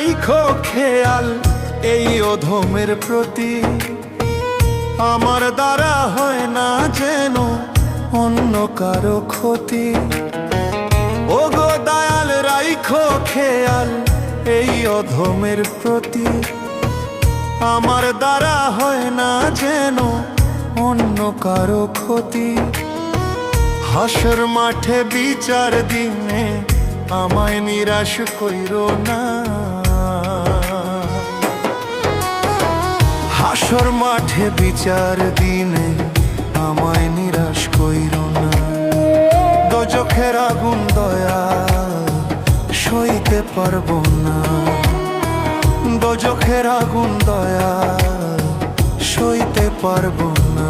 রাইখো খেয়াল এই অধমের প্রতি। আমার দ্বারা হয় না যেন অন্য কারো ক্ষতি। ও গো দয়াল রাইখো খেয়াল এই অধমের প্রতি। আমার দ্বারা হয় না যেন অন্য কারো ক্ষতি। হাসর মাঠে বিচার দিনে আমায় নিরাশ কইরো না। হাসর মাঠে বিচার দিনে আমায় নিরাশ কইরো না। দোজখের আগুন দয়াল সইতে পারবো না। দোজখের আগুন দয়াল সইতে পারবো না।